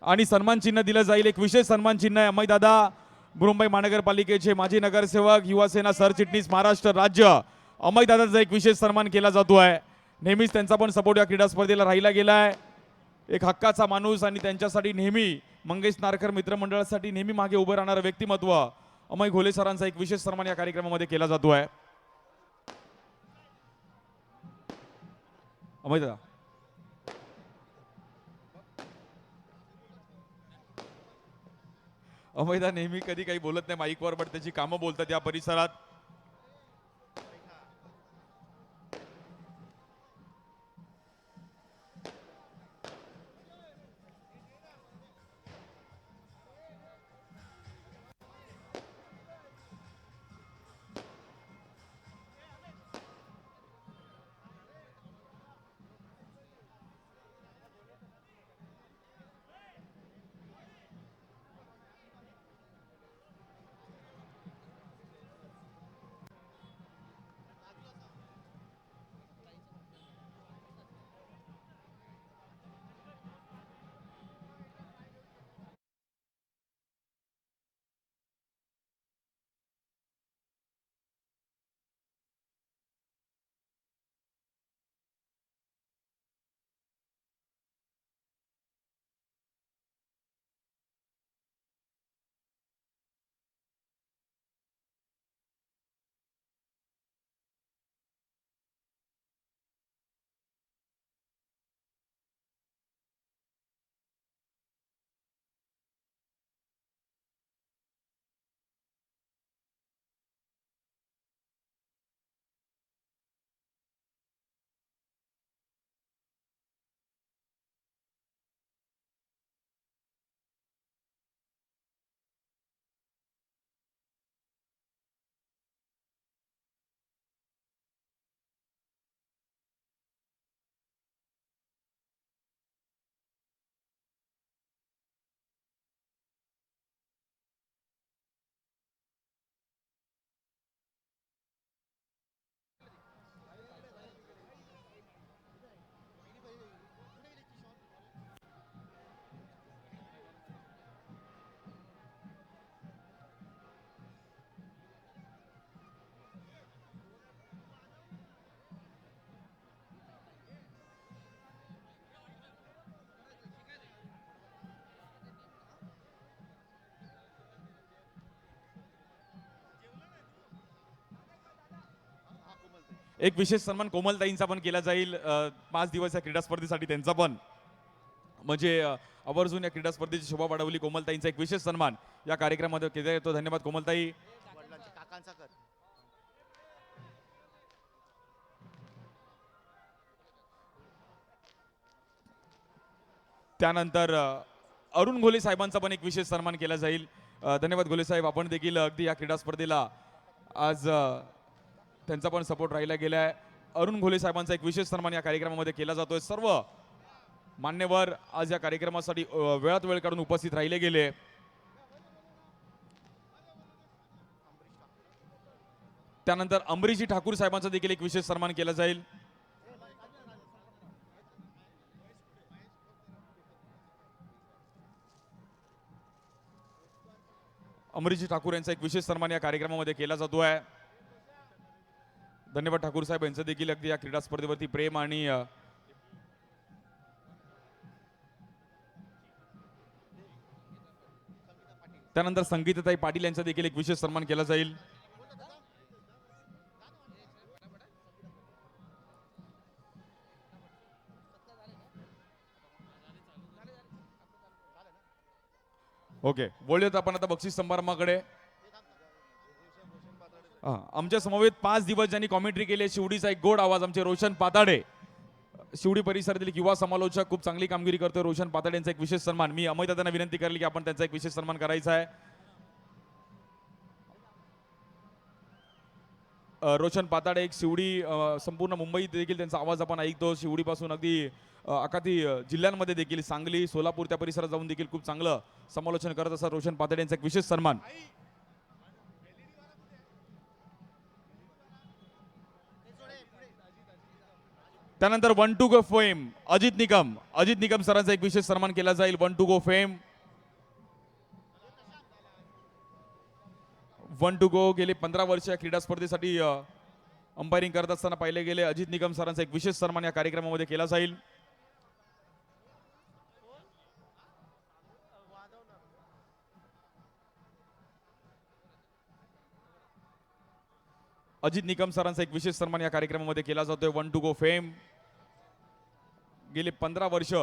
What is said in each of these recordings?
आणि सन्मान चिन्ह दिलं जाईल। एक विशेष सन्मान चिन्ह आहे अमय दादा मुंबई महानगरपालिकेचे माजी नगरसेवक युवासेना सरचिटणीस महाराष्ट्र राज्य अमय दादाचा एक विशेष सन्मान केला जातो आहे। नेहमीच त्यांचा पण सपोर्ट या क्रीडा स्पर्धेला राहिला गेला आहे। एक हक्काचा माणूस आणि त्यांच्यासाठी नेहमी मंगेश नारकर मित्रमंडळासाठी नेहमी मागे उभं राहणारं व्यक्तिमत्व अमय घोले सरांचा एक विशेष सन्मान या कार्यक्रमामध्ये केला जातो आहे। अमय दादा अमयदा नेहमी कधी काही बोलत नाही माईकवर, पण त्याची कामं बोलतात या परिसरात। एक विशेष सन्मान कोमलताईंचा पण केला जाईल 5 दिवस या क्रीडा स्पर्धेसाठी त्यांचा पण म्हणजे आवर्जून या क्रीडा स्पर्धेची शोभा वाढवली कोमलताईंचा एक विशेष सन्मान या कार्यक्रमामध्ये केला येतो। धन्यवाद कोमलताई। त्यानंतर अरुण घोले साहेबांचा पण एक विशेष सन्मान केला जाईल। धन्यवाद घोले साहेब, आपण देखील अगदी या क्रीडा स्पर्धेला आज त्यांचा पण सपोर्ट राहिला गेला आहे। अरुण घोले साहेबांचा एक विशेष सन्मान या कार्यक्रमामध्ये केला जातोय। सर्व मान्यवर आज या कार्यक्रमासाठी वेळात वेळ काढून उपस्थित राहिले गेले। त्यानंतर अमरीशजी ठाकूर साहेबांचा देखील एक विशेष सन्मान केला जाईल। अमरीशजी ठाकूर यांचा एक विशेष सन्मान या कार्यक्रमामध्ये केला जातो आहे। धन्यवाद ठाकूर साहेब, यांचं देखील अगदी या क्रीडा स्पर्धेवरती प्रेम आणि त्यानंतर संगीताताई पाटील यांचा देखील एक विशेष सन्मान केला जाईल। ओके, बोलूयात आपण आता बक्षीस समारंभाकडे। आमच्या समवेत 5 दिवस ज्यांनी कॉमेंट्री केली शिवडीचा एक गोड आवाज आमचे रोशन पाताडे, शिवडी परिसरातील युवा समालोचक, खूप चांगली कामगिरी करतोय रोशन पाताडे यांचा एक विशेष सन्मान। मी अमय दादांना विनंती करेल की आपण त्यांचा एक विशेष सन्मान करायचा आहे। रोशन पाताडे एक शिवडी संपूर्ण मुंबईत देखील त्यांचा आवाज आपण ऐकतो। शिवडीपासून अगदी अकाती जिल्ह्यांमध्ये देखील सांगली सोलापूर त्या परिसरात जाऊन देखील खूप चांगलं समालोचन करत असतात रोशन पाताडे यांचा एक विशेष सन्मान। त्यानंतर 1 to go fame Ajit Nikam सरांचा एक विशेष सन्मान केला जाईल. 1 to go fame 1 to go गेले 15 वर्ष या क्रीडा स्पर्धेसाठी अंपायरिंग करत असताना पाहिले गेले अजित निकम सरांचा एक विशेष सन्मान या कार्यक्रमामध्ये केला जाईल. अजित निकम सरांचा एक विशेष सन्मान या कार्यक्रमामध्ये केला जातोय. 1 टू गो फेम गेले 15 वर्ष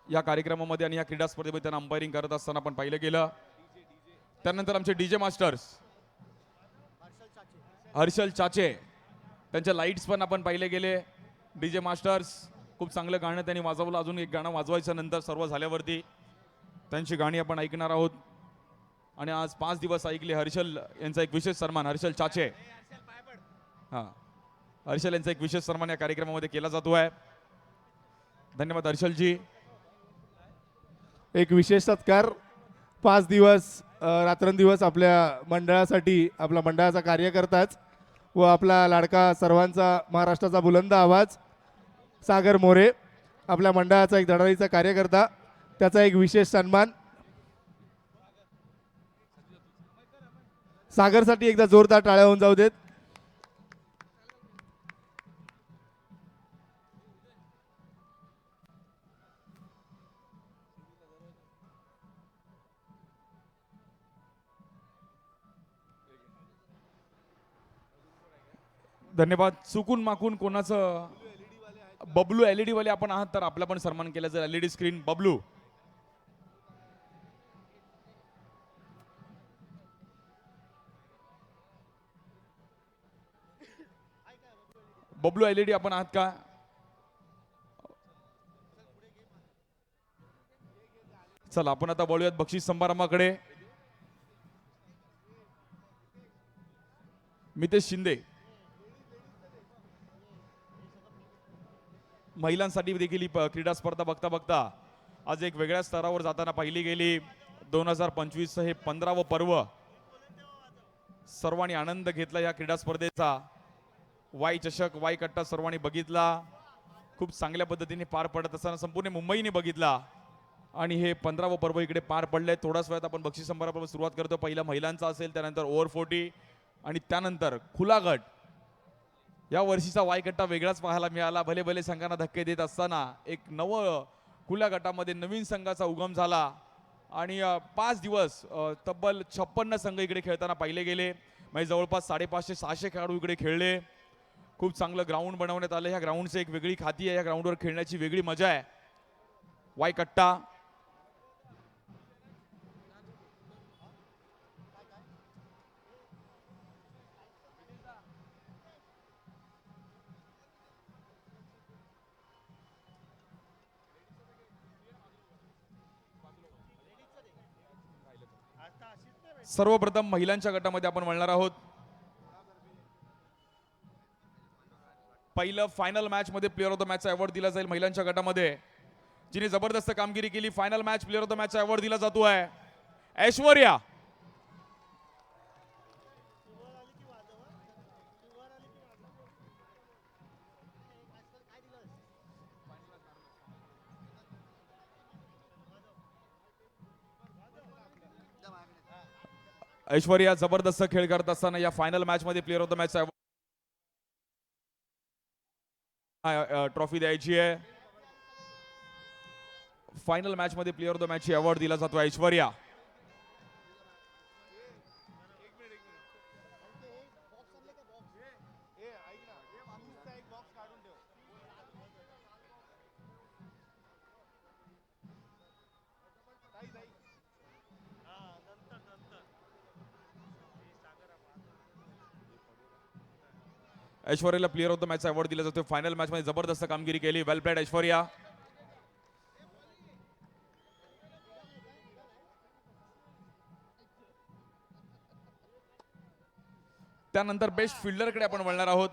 या कार्यक्रमामध्ये आणि या क्रीडा स्पर्धेमध्ये त्यांना अंपायरिंग करत असताना आपण पाहिलं गेलं. त्यानंतर आमचे डीजे मास्टर्स हर्षल चाचे त्यांच्या लाईट्स पण आपण पाहिले गेले. डीजे मास्टर्स खूप चांगलं गाणं त्यांनी वाजवलं. अजून एक गाणं वाजवायचं नंतर सर्व झाल्यावरती त्यांची गाणी आपण ऐकणार आहोत. आणि आज 5 दिवस ऐकले हर्षल यांचा एक विशेष सन्मान हर्षल चाचे हर्षल यांचा एक विशेष सन्मान या कार्यक्रमामध्ये केला जातो आहे. धन्यवाद हर्षलजी. एक विशेष सत्कार 5 दिवस रात्रंदिवस आपल्या मंडळासाठी आपला मंडळाचा कार्य करताच व आपला लाडका सर्वांचा महाराष्ट्राचा बुलंद आवाज सागर मोरे आपल्या मंडळाचा एक धडाडीचा कार्यकर्ता त्याचा एक विशेष सन्मान. सागरसाठी एकदा जोरदार टाळ्या होऊन जाऊ देत. धन्यवाद. चुकून माकून कोणाचं बबलू एलईडी वाले आपण आहात तर आपला पण सन्मान केला जाईल. LED screen Bablu Bablu LED आपण आहात का? चला आपण आता बोलूयात बक्षीस समारंभाकडे. मितेश शिंदे महिलांसाठी देखील ही क्रीडा स्पर्धा बघता बघता आज एक वेगळ्या स्तरावर जाताना पाहिली गेली. 2025 हे 15वं पर्व सर्वांनी आनंद घेतला या क्रीडा स्पर्धेचा. वाई चषक वाई कट्टा सर्वांनी बघितला. खूप चांगल्या पद्धतीने पार पडत असताना संपूर्ण मुंबईने बघितला आणि हे 15वं पर्व इकडे पार पडलंय. थोड्याच वेळात आपण बक्षीस समारंभाला सुरुवात करतो. पहिला महिलांचा असेल, त्यानंतर ओव्हर 40 आणि त्यानंतर खुला गट. या वर्षीचा वायकट्टा वेगळाच पाहायला मिळाला. भले भले संघांना धक्के देत असताना एक खुल्या गटामध्ये नवीन संघाचा उगम झाला आणि 5 दिवस तब्बल 56 संघ इकडे खेळताना पाहिले गेले. म्हणजे जवळपास 550-600 खेळाडू इकडे खेळले. खूप चांगलं ग्राउंड बनवण्यात आलं. ह्या ग्राउंडची एक वेगळी खाती आहे. या ग्राउंडवर खेळण्याची वेगळी मजा आहे. वायकट्टा सर्वप्रथम महिलांच्या गटामध्ये आपण वळणार आहोत. पहिलं फायनल मॅच मध्ये player of the match award दिला जाईल महिलांच्या गटामध्ये. जिने जबरदस्त कामगिरी केली final match player of the match award दिला जातो आहे ऐश्वर्या. ऐश्वर्या जबरदस्त खेळ करत असताना या फायनल मॅच मध्ये player of the match trophy द्यायची आहे. फायनल मॅच मध्ये player of the match award दिला जातो ऐश्वर्या. ऐश्वर्याला player of the match award दिला जातो. फायनल मॅच मध्ये जबरदस्त कामगिरी केली. वेल प्लेड ऐश्वर्या. त्यानंतर बेस्ट फिल्डर कडे आपण वळणार आहोत.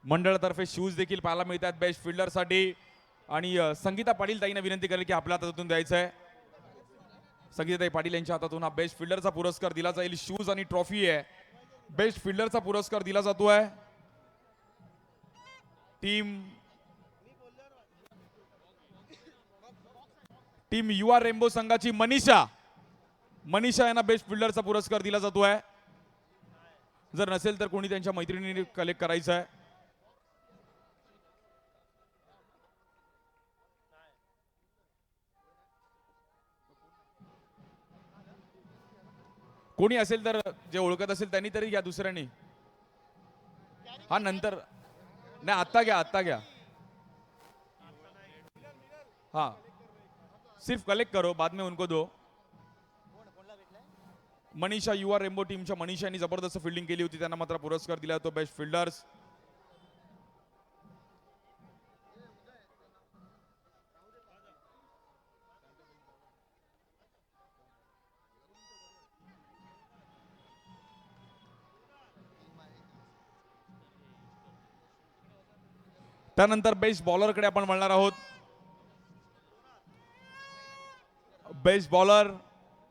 मंडळातर्फे शूज देखील पाहायला मिळतात बेस्ट फिल्डरसाठी. आणि संगीता पाटील ताईंना विनंती करेल की आपल्या हातातून द्यायचं आहे. संगीताताई पाटील यांच्या हातातून हा बेस्ट फिल्डरचा पुरस्कार दिला जाईल. शूज आणि ट्रॉफी आहे. बेस्ट फिल्डरचा पुरस्कार दिला जातोय टीम युवा रेनबो संघाची मनीषा यांना बेस्ट फिल्डरचा पुरस्कार दिला जातोय. जर नसेल तर कोणी त्यांच्या मैत्रिणींनी कलेक्ट करायचं आहे. कोणी असेल तर जे ओळखत असेल त्यांनी तरी घ्या, दुसऱ्यांनी. हा नंतर नाही, आत्ता घ्या. हाँ सिर्फ कलेक्ट करो, बाद में उनको दो. मनीषा युवा रेनबो टीमच्या मनीषांनी जबरदस्त फिल्डिंग केली होती, त्यांना मात्र पुरस्कार दिला जातो बेस्ट फिल्डर्स. त्यानंतर बेस्ट बॉलरकडे आपण वळणार आहोत. बेस्ट बॉलर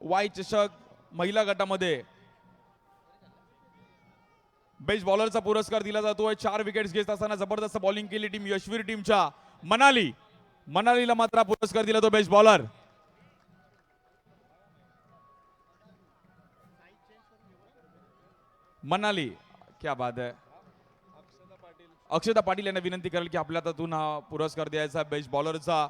वाय चषक महिला गटामध्ये बेस्ट बॉलरचा पुरस्कार दिला जातोय. 4 विकेट्स घेत असताना जबरदस्त बॉलिंग केली टीम यशवीर टीमच्या मनालीला मात्र पुरस्कार दिला तो बेस्ट बॉलर. मनाली, क्या बात है. अक्षता पाटील यांना विनंती करेल की आपल्या हातातून हा पुरस्कार द्यायचा बेस्ट बॉलरचा.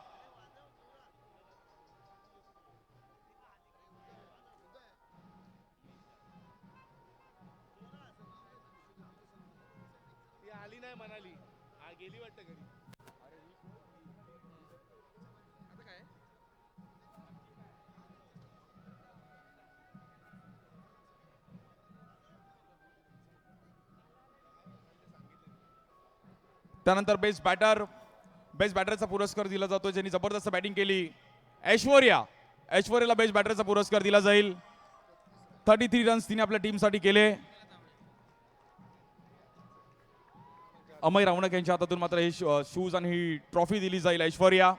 त्यानंतर बेस्ट बॅटरचा पुरस्कार दिला जातो ज्यांनी जबरदस्त बॅटिंग केली. ऐश्वर्याला बेस्ट बॅटरचा पुरस्कार दिला जाईल. 33 रन्स तिने आपल्या टीमसाठी केले. अमय रावणक यांच्या हातातून मात्र हे शूज आणि ही ट्रॉफी दिली जाईल. ऐश्वर्या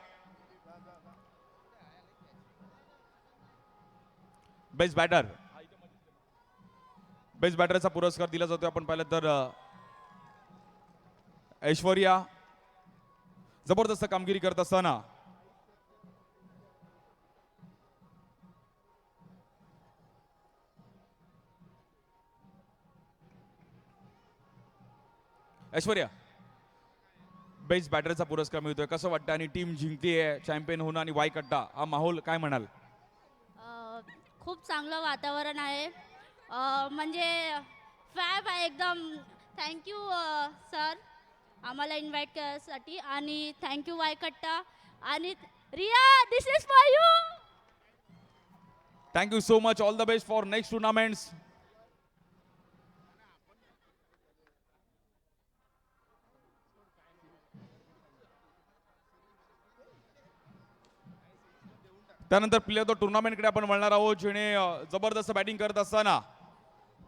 बेस्ट बॅटरचा पुरस्कार दिला जातो. आपण पाहिलं तर ऐश्वर्या जबरदस्त कामगिरी करत असताना ऐश्वर्या बेस्ट बॅटरचा पुरस्कार मिळतोय, कसं वाटतं? आणि टीम जिंकतीये, चॅम्पियन होणं आणि वाय कट्टा हा माहोल काय म्हणाल? खूप चांगलं वातावरण आहे. म्हणजे फॅब आहे एकदम. थँक्यू सर आम्हाला इन्व्हाइट करण्यासाठी. आणि थँक्यू वाय कट्टा. आणि Riya, this is for you. Thank you so much. All the best for next tournaments. त्यानंतर प्लेयर ऑफ द टुर्नामेंटकडे आपण वळणार आहोत, जिने जबरदस्त बॅटिंग करत असताना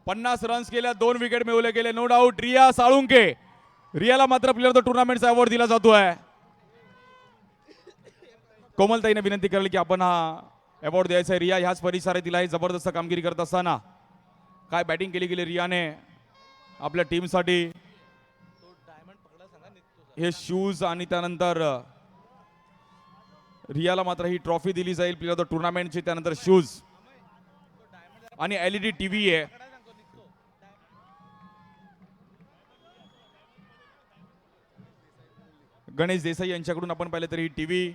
50 रन्स केल्या, 2 विकेट मिळवले गेले. No doubt Riya Salunke. रियाला मात्र प्लेयर ऑफ द टुर्नामेंटचा अवॉर्ड दिला जातोय. कोमलताईने विनंती करेल की आपण हा अवॉर्ड द्यायचा आहे. रिया ह्याच परिसरातील आहे. जबरदस्त कामगिरी करत असताना काय बॅटिंग केली गेली रियाने आपल्या टीमसाठी. हे शूज आणि त्यानंतर रियाला मात्र ही ट्रॉफी दिली जाईल प्लेयर ऑफ द टुर्नामेंटची. त्यानंतर शूज आणि LED टीव्ही आहे. गणेश देसाई यांच्याकडून आपण पाहिलं तरी ही टीव्ही.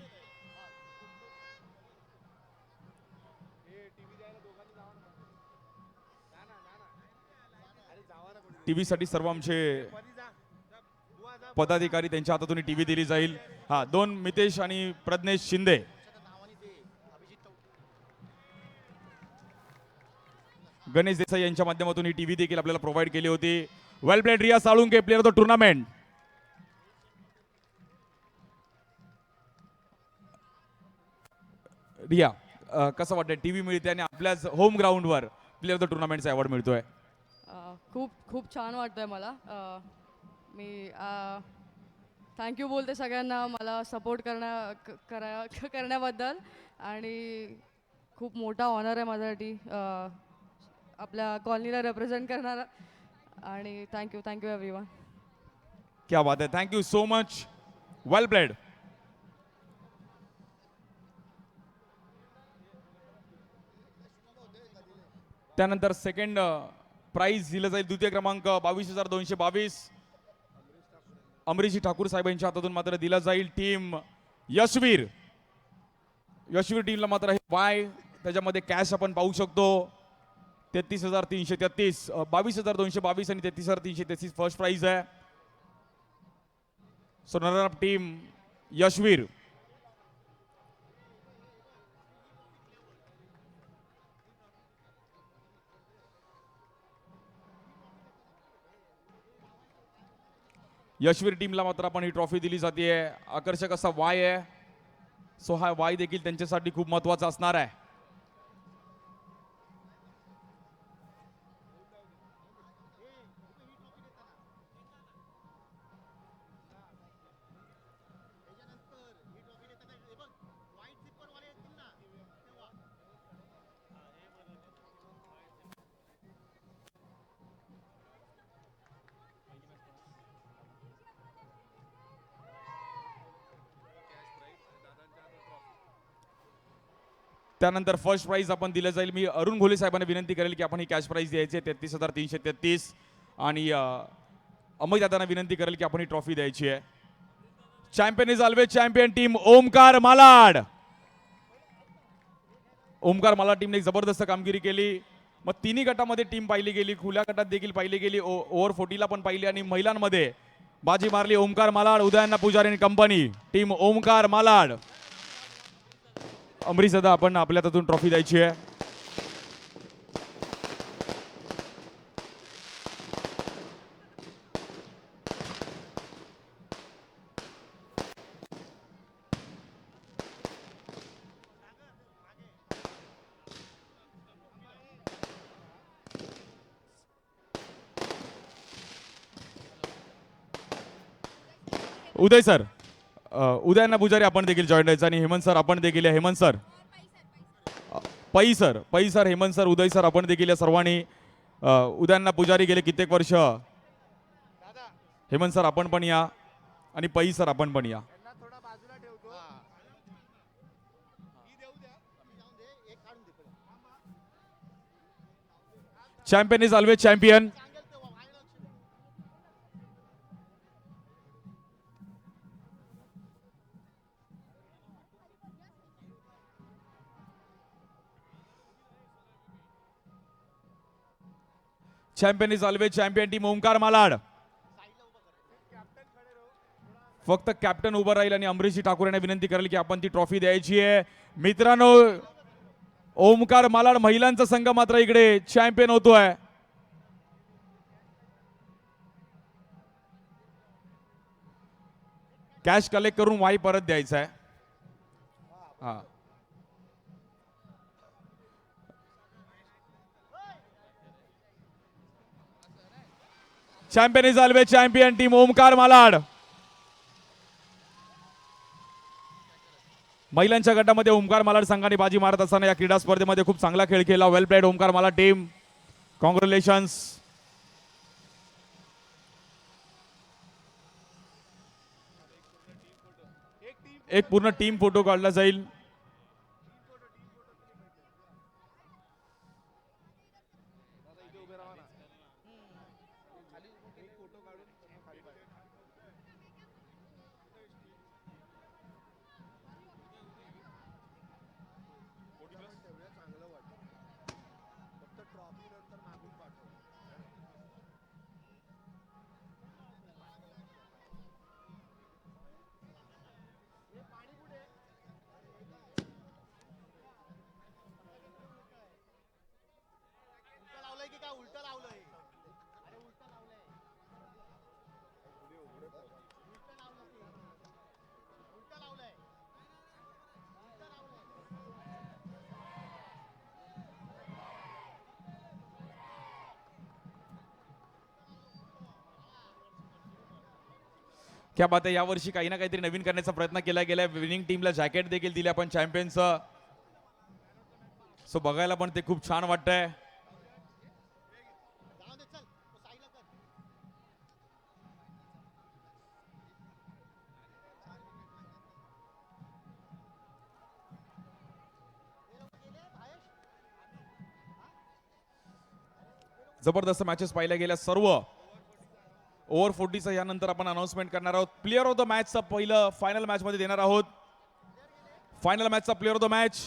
टीव्ही साठी सर्व आमचे पदाधिकारी त्यांच्या हातातून टीव्ही दिली जाईल. हा 2 मितेश आणि प्रज्ञेश शिंदे. गणेश देसाई यांच्या माध्यमातून ही टीव्ही देखील आपल्याला प्रोव्हाइड केली होती. Well played Riya Salunke, player of the tournament. Riya कसं वाटतं? टीव्ही मिळते आणि आपल्याच होम ग्राउंडवर प्लेयर ऑफ द टुर्नामेंटचा अवॉर्ड मिळतोय. खूप खूप छान वाटतंय मला. मी थँक्यू बोलते सगळ्यांना मला सपोर्ट करण्याबद्दल आणि खूप मोठा ऑनर आहे माझ्यासाठी आपल्या कॉलनीला रिप्रेझेंट करणारा आणि थँक्यू एव्हरीवन. क्या बात आहे, थँक्यू सो मच, वेल प्लेड. त्यानंतर सेकंड प्राइज दिलं जाईल, द्वितीय क्रमांक 22,222 अमरीशी ठाकूर साहेबांच्या हातातून मात्र दिला जाईल टीम यशवीर. यशवीर टीमला मात्र हे वाय त्याच्यामध्ये कॅश आपण पाहू शकतो 33,333, 22,222 आणि 33,333 फर्स्ट प्राइज आहे. So runner up team Yashveer. Yashveer टीमला मात्र आपण ही ट्रॉफी दिली जाते. आकर्षक असा वाय आहे. सो हा वाय देखील त्यांच्यासाठी खूप महत्वाचा असणार आहे. त्यानंतर फर्स्ट प्राइज आपण दिलं जाईल. मी अरुण घोले साहेबांना विनंती करेल की आपण ही कॅश प्राइज द्यायची आहे 33,333 आणि अमय दादांना विनंती करेल की आपण ही ट्रॉफी द्यायची आहे. Champion is always champion team Omkar Malad. Omkar Malad टीमने एक जबरदस्त कामगिरी केली. मग तिन्ही गटामध्ये टीम पाहिली गेली, खुल्या गटात देखील पाहिली गेली, ओव्हर 40ला पण पाहिली आणि महिलांमध्ये बाजी मारली ओमकार मालाड, उदयन्ना पुजारी आणि कंपनी. टीम ओमकार मालाड. अमरीश दादा आपण आपल्या हातून ट्रॉफी द्यायची आहे. उदय सर, उदयन्ना पुजारी आपण देखील जॉईन व्हायचं आणि हेमंत सर आपण देखील या. हेमंत सर, पै सर, हेमंत सर, उदय सर आपण देखील या सर्वांनी. उदयन्ना पुजारी गेले कित्येक वर्ष. हेमंत सर आपण पण या आणि पै सर आपण पण या. Champion is always champion. Champion is always champion team Omkar Malad. फक्त कॅप्टन उभं राहील आणि अमरीश ठाकूर यांना विनंती करेल की आपण ती ट्रॉफी द्यायची आहे. मित्रांनो, ओमकार मालाड महिलांचा संघ मात्र इकडे चॅम्पियन होतोय. कॅश कलेक्ट करून वाई परत द्यायचा आहे. हा, champion is always champion team Omkar Malad. महिलांच्या गटामध्ये ओमकार मालाड संघाने बाजी मारत असताना या क्रीडा स्पर्धेमध्ये खूप चांगला खेळ केला. Well played Omkar Malad team, congratulations. एक पूर्ण टीम फोटो काढला जाईल. क्या बात आहे, यावर्षी काही ना काहीतरी नवीन करण्याचा प्रयत्न केला गेलाय. विनिंग टीमला जॅकेट देखील दिले आपण चॅम्पियनचं. सो बघायला पण ते खूप छान वाटतंय. जबरदस्त मॅचेस पाहिल्या गेल्या सर्व. ओव्हर 40चं यानंतर आपण अनाउन्समेंट करणार आहोत. प्लेअर ऑफ द मॅचचं पहिलं फायनल मॅच मध्ये देणार आहोत. फायनल मॅचचा player of the match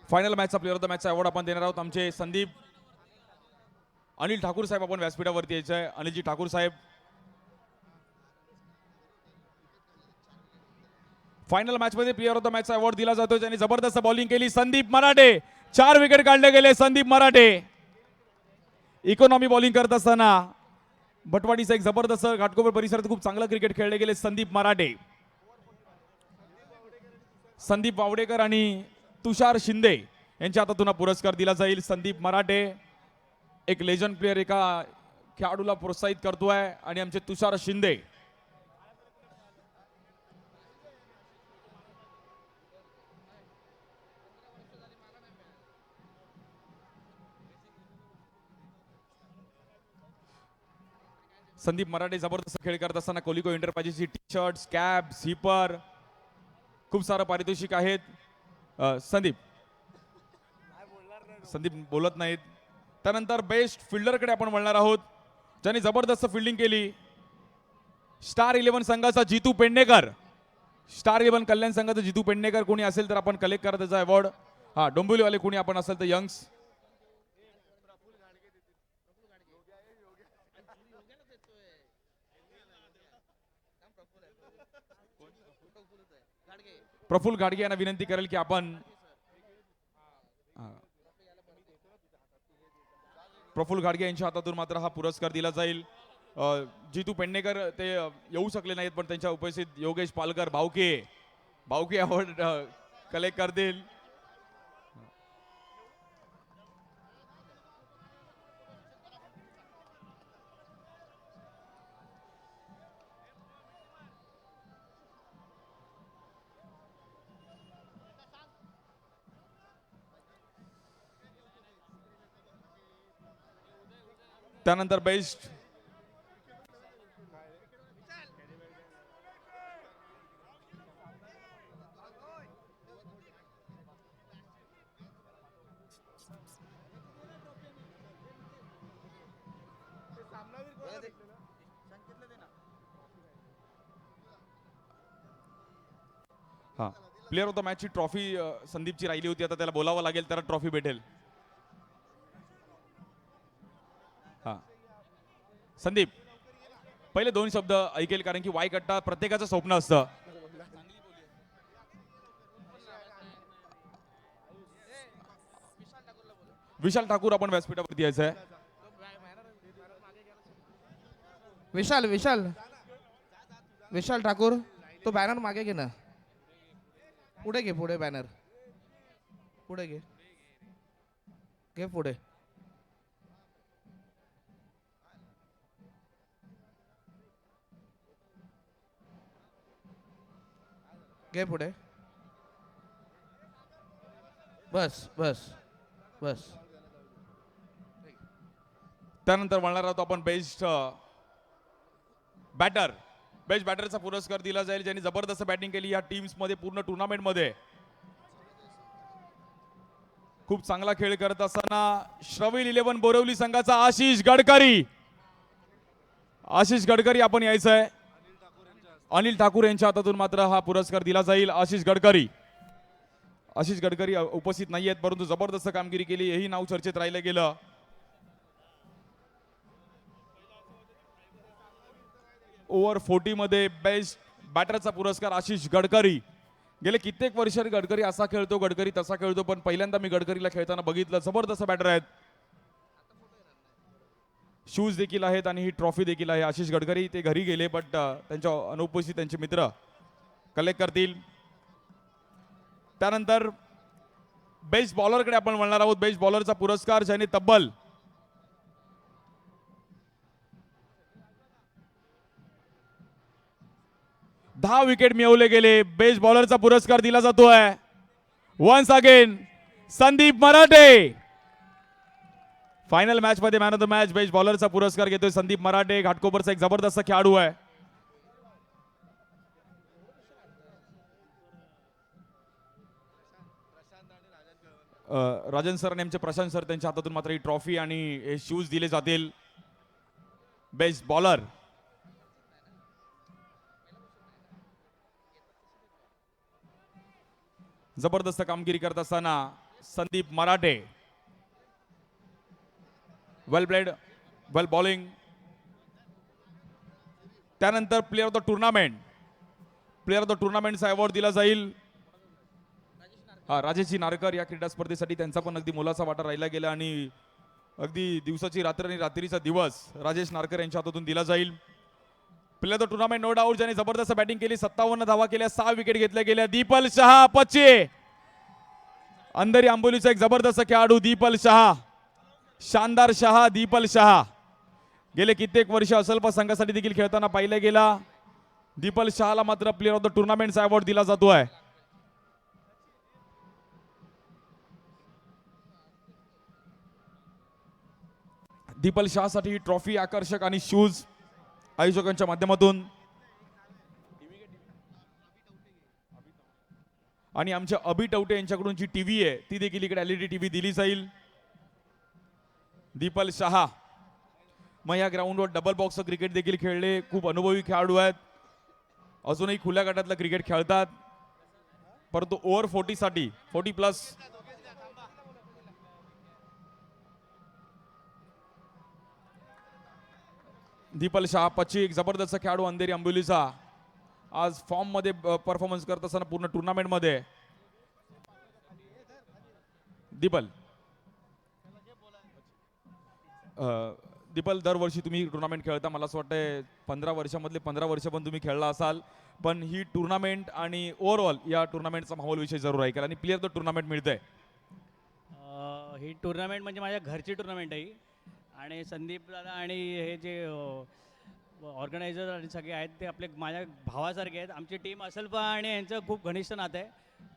final मॅचचा प्लेअर ऑफ द मॅचचा अवॉर्ड आपण देणार आहोत. आमचे संदीप अनिल ठाकूर साहेब आपण व्यासपीठावरती यायचे आहे. अनिलजी ठाकूर साहेब. फायनल मॅच मध्ये प्लेअर ऑफ द मॅचचा अवॉर्ड दिला जातो. ज्यांनी जबरदस्त बॉलिंग केली संदीप मराठे. 4 विकेट काढले गेले संदीप मराठे. इकॉनॉमी बॉलिंग करत असताना भटवाडीचा एक जबरदस्त घाटकोपर परिसरात खूप चांगलं क्रिकेट खेळले गेले संदीप मराठे. संदीप वावडेकर आणि तुषार शिंदे यांच्या हातातून हा पुरस्कार दिला जाईल. संदीप मराठे एक लेजंड प्लेअर एका खेळाडूला प्रोत्साहित करतोय आणि आमचे तुषार शिंदे संदीप मराठे जबरदस्त खेळ करत असताना कोलिको एंटरप्राइजेसची टी शर्ट कॅप झिपर खूप सारं पारितोषिक आहेत. संदीप बोलत नाहीत. त्यानंतर बेस्ट फिल्डरकडे आपण वळणार आहोत. ज्यांनी जबरदस्त फिल्डिंग केली स्टार 11 संघाचा जितू पेडणेकर. स्टार 11 कल्याण संघाचा जितू पेडणेकर कोणी असेल तर आपण कलेक्ट करा त्याचा अवॉर्ड. हा डोंबिवलीवाले कोणी आपण असेल तर यंग्स. प्रफुल्ल घाडगे यांना विनंती करेल की आपण प्रफुल्ल घाडगे यांच्या हातातून मात्र हा पुरस्कार दिला जाईल. जितू पेडणेकर ते येऊ शकले नाहीत पण त्यांच्या उपस्थित योगेश पालकर भाऊके अवॉर्ड कलेक्ट करतील. त्यानंतर बेस्ट हा प्लेअर ऑफ द मॅचची ट्रॉफी संदीपची राहिली होती. आता त्याला बोलावं लागेल तर ट्रॉफी भेटेल. हा संदीप पहिले 2 शब्द ऐकेल कारण की वाय कट्टा प्रत्येकाचं स्वप्न असतं. विशाल ठाकूर आपण व्यासपीठावरती यायचं आहे. विशाल विशाल विशाल ठाकूर तो बॅनर मागे घे ना. पुढे घे पुढे बॅनर पुढे घे घे पुढे. घे पुढे. बस बस बस. त्यानंतर वळणार आहोत आपण बेस्ट बॅटर. बेस्ट बॅटरचा पुरस्कार दिला जाईल ज्यांनी जबरदस्त बॅटिंग केली या टीम्स मध्ये पूर्ण टुर्नामेंट मध्ये. खूप चांगला खेळ करत असताना श्रविल 11 बोरवली संघाचा आशिष गडकरी आपण यायचं आहे. अनिल ठाकूर यांच्या हातातून मात्र हा पुरस्कार दिला जाईल. आशिष गडकरी उपस्थित नाही आहेत परंतु जबरदस्त कामगिरी केली हेही नाव चर्चेत राहिलं गेलं. ओव्हर 40 मध्ये बेस्ट बॅटरचा पुरस्कार आशिष गडकरी गेले कित्येक वर्ष गडकरी असा खेळतो, गडकरी तसा खेळतो, पण पहिल्यांदा मी गडकरीला खेळताना बघितलं. जबरदस्त बॅटर आहेत, शूज देखील आहेत आणि ही ट्रॉफी देखील आहे. आशिष गडकरी ते घरी गेले, बट त्यांच्या अनुपस्थित त्यांचे मित्र कलेक्ट करतील. त्यानंतर बेस्ट बॉलरकडे आपण वळणार आहोत. बेस्ट बॉलरचा पुरस्कार ज्याने तब्बल 10 विकेट मिळवले गेले. बेस्ट बॉलरचा पुरस्कार दिला जातोय once again Sandeep Marathe. Final match मध्ये man of the match best बॉलरचा पुरस्कार घेतोय संदीप मराठे. घाटकोपरचा एक जबरदस्त खेळाडू आहे. राजन सर आणि आमचे प्रशांत सर त्यांच्या हातातून मात्र ही ट्रॉफी आणि हे शूज दिले जातील. बेस्ट बॉलर जबरदस्त कामगिरी करत असताना Sandeep Marathe. Well played, well bowling. त्यानंतर player of the tournament, player of the टुर्नामेंटचा अवॉर्ड दिला जाईल राजेशजी नारकर. या क्रीडा स्पर्धेसाठी त्यांचा पण अगदी मोलाचा वाटा राहिला गेला आणि अगदी दिवसाची रात्र आणि रात्रीचा दिवस राजेश नारकर यांच्या हातातून दिला जाईल. Player of the tournament no doubt ज्याने जबरदस्त बॅटिंग केली, 57 धावा केल्या, 6 विकेट घेतल्या गेल्या. दीपल शहा पच्चे, अंधेरी आंबोलीचा एक जबरदस्त खेळाडू दीपल शहा. शानदार शहा, दीपल शहा. गेले कित्येक वर्ष असल्प संघासाठी देखील खेळताना पाहिला गेला. दीपल शहाला मात्र प्लेअर ऑफ द टुर्नामेंटचा अवॉर्ड दिला जातोय. दीपल शहासाठी ही ट्रॉफी, आकर्षक आणि शूज आयोजकांच्या माध्यमातून आणि आमच्या अभि टवटे यांच्याकडून जी टीव्ही आहे ती देखील इकडे एलईडी टीव्ही दिली जाईल. दीपल शहा मग या ग्राउंडवर डबल बॉक्स क्रिकेट देखील खेळले. खूप अनुभवी खेळाडू आहेत, अजूनही खुल्या गटातलं क्रिकेट खेळतात, परंतु ओव्हर 40 साठी 40+ दीपल शहा पच्ची एक जबरदस्त खेळाडू अंधेरी आंबोलीचा. आज फॉर्म मध्ये परफॉर्मन्स करत असताना पूर्ण टुर्नामेंट मध्ये दीपल दीपल दरवर्षी तुम्ही टुर्नामेंट खेळता. मला असं वाटतंय 15 वर्षामधले 15 वर्ष पण तुम्ही खेळला असाल, पण ही टुर्नामेंट आणि ओव्हरऑल या टुर्नामेंटचा माहोल विषय जरूर ऐकाल आणि प्लेअर द टुर्नामेंट मिळतंय. ही टुर्नामेंट म्हणजे माझ्या घरची टुर्नामेंट आहे आणि संदीप दादा आणि हे जे ऑर्गनायझर आणि सगळे आहेत ते आपले माझ्या भावासारखे आहेत. आमची टीम असल्पा आणि यांचं खूप घनिष्ठ नातं आहे.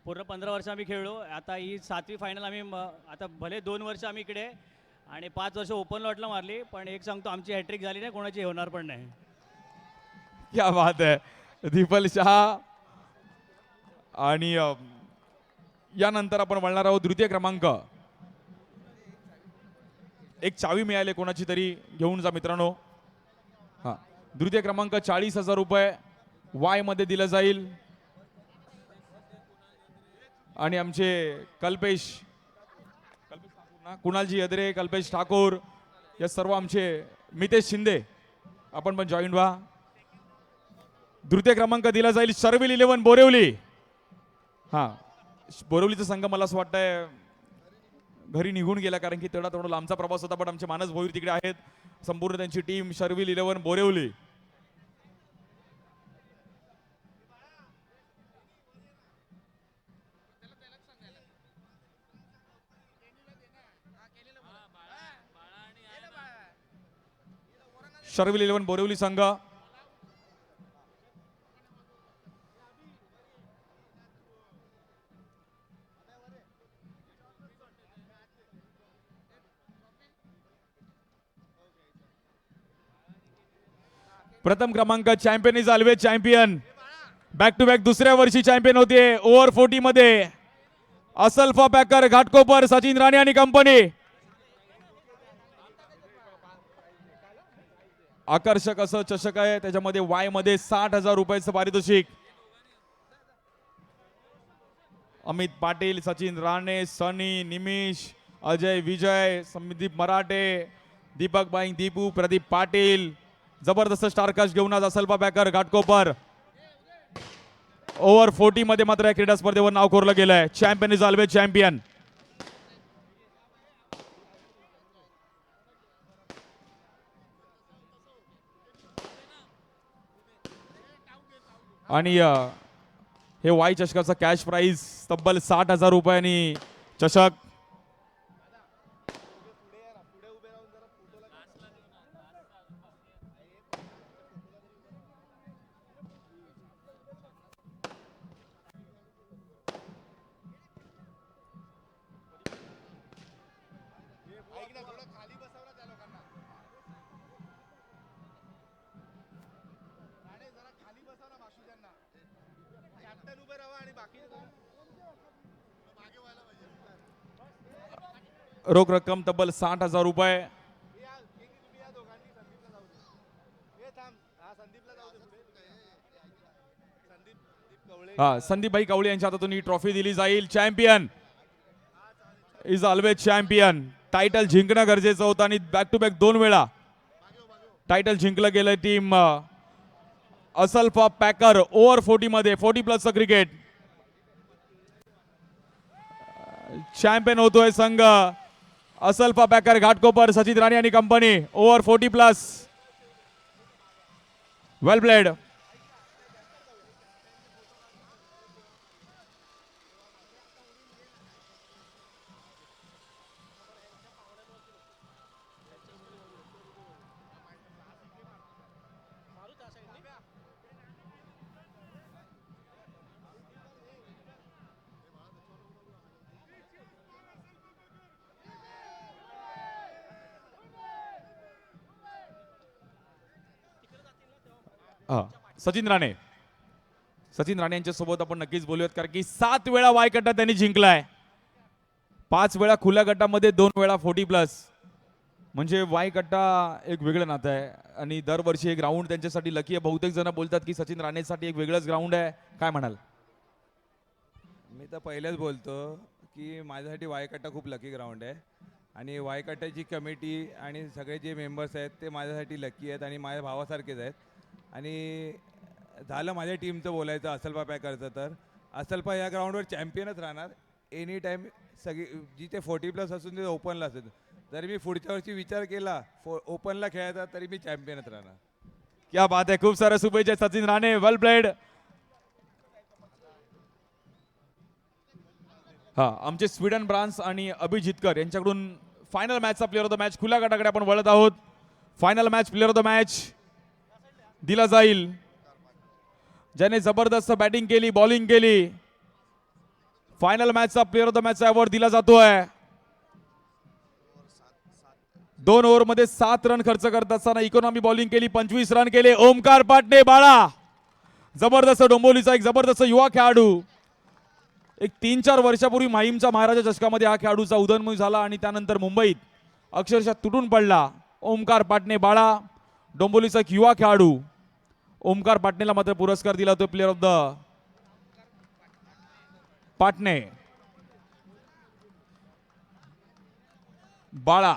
पूर्ण 15 वर्ष आम्ही खेळलो. आता ही 7वी फायनल आम्ही आता भले 2 वर्ष आम्ही इकडे आणि 5 वर्ष ओपन लॉटला मारली, पण एक सांगतो आमची हॅट्रिक झाली नाही, कोणाची होणार पण नाही. क्या बात आहे. दीपल शहा आणि यानंतर आपण वळणार आहोत द्वितीय क्रमांक. एक चावी मिळाली कोणाची तरी, घेऊन जा मित्रांनो. हा, द्वितीय क्रमांक 40,000 रुपये वाय मध्ये दिलं जाईल आणि आमचे कल्पेश कुणालजी अदरे, कल्पेश ठाकूर या सर्व आमचे मितेश शिंदे आपण पण जॉईन व्हा. द्वितीय क्रमांक दिला जाईल शर्विल 11 बोरिवली. हा, बोरिवलीचा संघ मला असं वाटतंय घरी निघून गेला, कारण की थोडा लांबचा प्रवास होता, पण आमचे मानस भोईर तिकडे आहेत. संपूर्ण त्यांची टीम शर्विल 11 बोरिवली. शर्विल 11 बोरिवली संघ प्रथम क्रमांक. Champion is always champion. Back to back दुसऱ्या वर्षी चॅम्पियन होते ओव्हर 40 मध्ये. असल्फा पॅकर घाटकोपर, सचिन राणे आणि कंपनी. आकर्षक असं चषक आहे, त्याच्यामध्ये वाय मध्ये 60,000 रुपयाचं पारितोषिक. अमित पाटील, सचिन राणे, सनी, निमिष, अजय विजय, संदीप मराठे, दीपक बाईंग, दीपू, प्रदीप पाटील. जबरदस्त स्टारकास्ट घेऊन आज असल्फा पॅकर घाटकोपर. ओव्हर 40 मध्ये मात्र या क्रीडा स्पर्धेवर नाव कोरलं गेलंय. Champion is always champion. आणि हे वाई चषकाचा कॅश प्राइज तब्बल 60,000 रुपयांनी चषक. रोख रक्कम तब्बल 60,000 रुपये. संदीप भाई कवळे यांच्या हातातून ही ट्रॉफी दिली जाईल. Champion is always champion. Title जिंकणं गरजेचं होतं आणि बॅक टू बॅक 2 वेळा टायटल जिंकलं गेलं टीम असल्फा पॅकर ओव्हर 40 मध्ये 40+ क्रिकेट. चॅम्पियन होतोय संघ असल्फा पॅकर घाटकोपर सचिन राणे आणि कंपनी ओव्हर 40+. वेल प्लेड. सचिन राणे यांच्या सोबत आपण नक्कीच बोलूयात कारण की 7 वेळा वाय गटात त्यांनी जिंकलाय. 5 वेळा खुल्या गटामध्ये 2 वेळा 40+. म्हणजे वाय गट्टा एक वेगळं नातं आहे आणि दरवर्षी एक ग्राउंड त्यांच्यासाठी लकी आहे. बहुतेक जण बोलतात की सचिन राणेसाठी एक वेगळंच ग्राउंड आहे. काय म्हणाल? मी तर पहिलेच बोलतो की माझ्यासाठी वायकट्टा खूप लकी ग्राउंड आहे आणि वायकट्ट्याची कमिटी आणि सगळे जे मेंबर्स आहेत ते माझ्यासाठी लकी आहेत आणि माझ्या भावासारखेच आहेत. आणि झालं माझ्या टीमचं बोलायचं असल्फा पॅकरचं तर असल्फा या ग्राउंडवर चॅम्पियनच राहणार एनी टाईम. सगळी जिथे 40+ असून ते ओपनला असेल. जरी मी पुढच्या वर्षी विचार केला ओपनला खेळायचा तरी मी चॅम्पियनच राहणार. क्या बात आहे. खूप साऱ्या शुभेच्छा सचिन राणे. Well played. आमचे स्वीडन ब्रांस आणि अभिजितकर यांच्याकडून फायनल मॅचचा प्लेअर ऑफ द मॅच खुल्या गटाकडे आपण वळत आहोत. Final match player of the match दिला जाईल ज्याने जबरदस्त बॅटिंग केली, बॉलिंग केली. फायनल मॅचचा प्लेअर ऑफ द मॅचचा अवॉर्ड दिला जातोय. 2 ओव्हरमध्ये 7 रन खर्च करत असताना इकॉनॉमी बॉलिंग केली, 25 रन केले. ओमकार पाटणे बाळा जबरदस्त डोंबिवलीचा एक जबरदस्त युवा खेळाडू. एक 3-4 वर्षापूर्वी माहीमच्या महाराजा चषकामध्ये हा खेळाडूचा उदयन झाला आणि त्यानंतर मुंबईत अक्षरशः तुटून पडला. ओमकार पाटणे बाळा डोंबिवलीचा एक युवा खेळाडू. ओमकार पाटणेला मात्र पुरस्कार दिला तो प्लेअर ऑफ द पाटणे. बाळा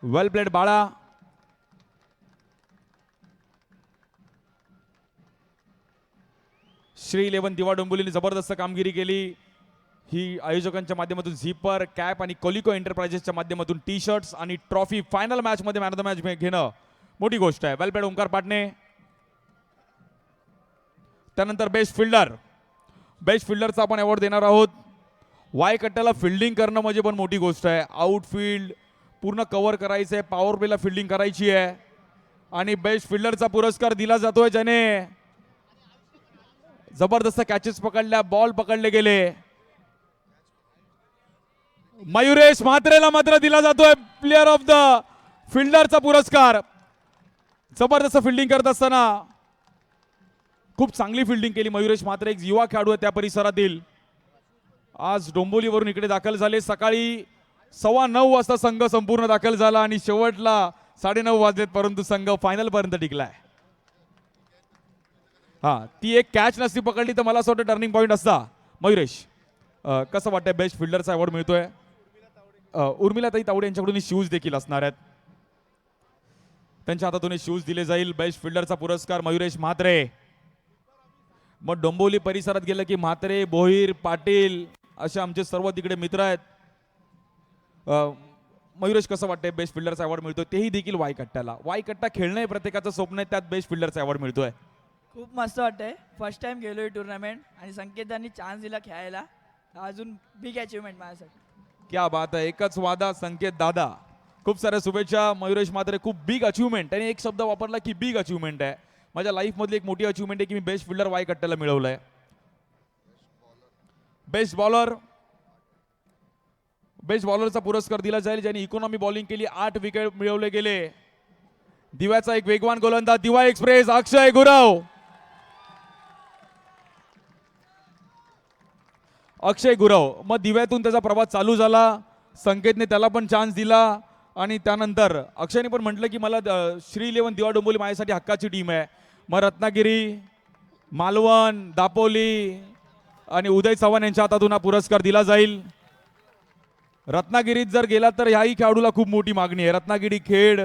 वेल प्लेड बाळा. श्री 11 दिवा डोंबिवलीने जबरदस्त कामगिरी केली. ही आयोजकांच्या माध्यमातून झिपर कॅप आणि कोलिको एंटरप्राइजेसच्या माध्यमातून टी शर्ट्स आणि ट्रॉफी फायनल मॅच मध्ये मॅन ऑफ द मॅच घेणं मोठी गोष्ट आहे. वेल प्लेड ओंकार पाटणे. त्यानंतर बेस्ट फिल्डरचा आपण अवॉर्ड देणार आहोत. वाय कट्ट्याला फिल्डिंग करणं म्हणजे पण मोठी गोष्ट आहे. आउटफील्ड पूर्ण कव्हर करायचं आहे, पॉवर प्लेला फिल्डिंग करायची आहे आणि बेस्ट फिल्डरचा पुरस्कार दिला जातोय ज्याने जबरदस्त कॅचेस पकडल्या, बॉल पकडले गेले. मयुरेश म्हात्रेला मात्र दिला जातोय प्लेअर ऑफ द फिल्डरचा पुरस्कार. जबरदस्त फिल्डिंग करत असताना खूप चांगली फिल्डिंग केली मयुरेश म्हात्रे. एक युवा खेळाडू आहे त्या परिसरातील. आज डोंबिवलीवरून इकडे दाखल झाले. सकाळी 9:15 वाजता संघ संपूर्ण दाखल झाला आणि शेवटला 9:30 वाजलेत परंतु संघ फायनल पर्यंत टिकलाय. ती एक कॅच नसती पकडली तर मला असं वाटतं टर्निंग पॉईंट असता. मयुरेश कसं वाटतंय बेस्ट फिल्डरचा अवॉर्ड मिळतोय? उर्मिलाताई तावडे यांच्याकडून शूज देखील असणार आहेत. त्यांच्या हातातून शूज दिले जाईल. बेस्ट फिल्डरचा पुरस्कार मयुरेश म्हात्रे. मग डोंबिवली परिसरात गेलं की म्हात्रे, भोईर, पाटील असे आमचे सर्व तिकडे मित्र आहेत. मयुरेश, कसं वाटतंय बेस्ट फिल्डरचा अवॉर्ड मिळतोय तेही देखील वायकट्ट्याला? वायकट्टा खेळणं हे प्रत्येकाचं स्वप्न आहे, त्यात बेस्ट फिल्डरचा अवॉर्ड मिळतोय. खूप मस्त वाटतंय. फर्स्ट टाइम गेलोय टुर्नामेंट आणि संकेतांनी चान्स दिला खेळायला. अजून बिग अचिव्हमेंट माझ्यासाठी. क्या बात आहे, एकच वादा संकेत दादा. खूप साऱ्या शुभेच्छा मयुरेश म्हात्रे. खूप बिग अचिव्हमेंट, त्याने एक शब्द वापरला की बिग अचिव्हमेंट आहे. माझ्या लाईफ मधली एक मोठी अचिव्हमेंट आहे की मी बेस्ट फिल्डर वायकट्ट्याला मिळवलंय. बेस्ट बॉलर, बेस्ट बॉलरचा पुरस्कार दिला जाईल ज्यांनी इकॉनॉमी बॉलिंग केली, 8 विकेट मिळवले गेले. दिव्याचा एक वेगवान गोलंदाज, दिवा एक्सप्रेस, अक्षय गुरव. अक्षय गुरव, मग दिव्यातून त्याचा प्रवास चालू झाला. संकेतने त्याला पण चान्स दिला आणि त्यानंतर अक्षयने पण म्हटलं की मला श्री 11 दिवा डोंबिवली माझ्यासाठी हक्काची टीम आहे. मग रत्नागिरी, मालवण, दापोली आणि उदय चव्हाण यांच्या हातातून हा पुरस्कार दिला जाईल. रत्नागिरीत जर गेला तर ह्याही खेळाडूला खूप मोठी मागणी आहे. रत्नागिरी खेड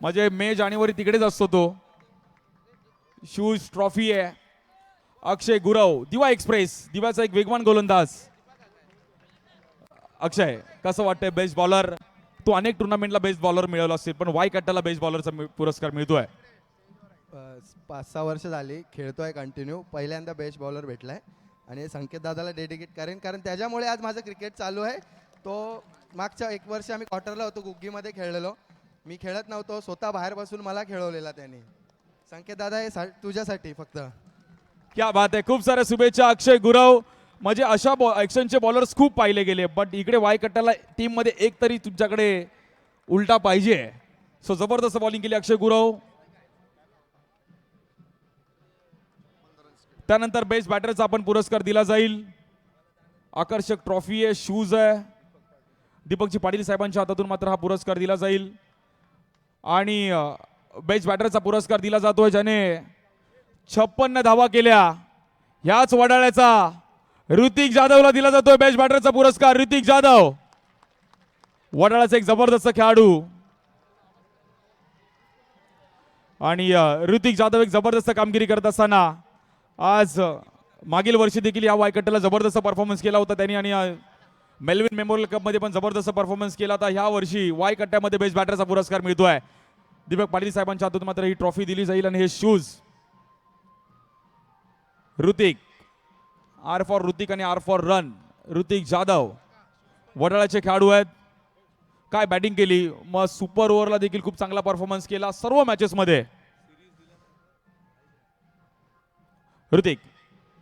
म्हणजे मे जानेवारी तिकडेच असतो तो. शूज, ट्रॉफी आहे. अक्षय गुरव, दिवा एक्सप्रेस, दिव्याचा एक वेगवान गोलंदाज. अक्षय, कसं वाटतंय बेस्ट बॉलर? तू अनेक टुर्नामेंटला बेस्ट बॉलर मिळवला असेल, पण वायकट्ट्याला बेस्ट बॉलरचा पुरस्कार मिळतोय. 5-6 वर्ष झाली खेळतोय कंटिन्यू. पहिल्यांदा बेस्ट बॉलर भेटलाय आणि संकेत दादाला डेडिकेट करेन, कारण त्याच्यामुळे आज माझं क्रिकेट चालू आहे. तो मागच्या 1 वर्ष आम्ही क्वार्टरला होतो, गुग्गीमध्ये खेळलेलो. मी खेळत नव्हतो, स्वतः बाहेर बसून मला खेळवलेला त्यांनी. संकेत दादा हे तुझ्यासाठी फक्त. क्या बात आहे, खूप साऱ्या शुभेच्छा अक्षय गुरव. म्हणजे अशा ॲक्शनचे बॉलर्स खूप पाहिले गेले, बट इकडे वायकट्ट्याला टीम मध्ये एक तरी तुमच्याकडे उलटा पाहिजे. सो जबरदस्त बॉलिंग केली अक्षय गुरव. त्यानंतर बेस्ट बॅटरचा आपण पुरस्कार दिला जाईल. आकर्षक ट्रॉफी आहे, शूज आहे. दीपकजी पाटील साहेबांच्या हातातून मात्र हा पुरस्कार दिला जाईल. आणि बेस्ट बॅटरचा पुरस्कार दिला जातोय ज्याने 56 धावा केल्या, ह्याच वडाळ्याचा ऋतिक जाधवला दिला जातोय बेस्ट बॅटरचा पुरस्कार. ऋतिक जाधव, वडाळ्याचा एक जबरदस्त खेळाडू. आणि ऋतिक जाधव एक जबरदस्त कामगिरी करत असताना आज मागील वर्षी देखील या वायकट्ट्याला जबरदस्त परफॉर्मन्स केला होता त्यांनी आणि मेलविन मेमोरियल कपमध्ये पण जबरदस्त परफॉर्मन्स केला होता. ह्या वर्षी वायकट्ट्यामध्ये बेस्ट बॅटरचा पुरस्कार मिळतोय. दीपक पाटील साहेबांच्या हातून मात्र ही ट्रॉफी दिली जाईल आणि हे shoes Hrithik, R for Hrithik आणि R for run. Hrithik Jadhav वडाळ्याचे खेळाडू आहेत. काय बॅटिंग केली, मग सुपर ओव्हरला देखील खूप चांगला परफॉर्मन्स केला सर्व मॅचेस मध्ये. ऋतिक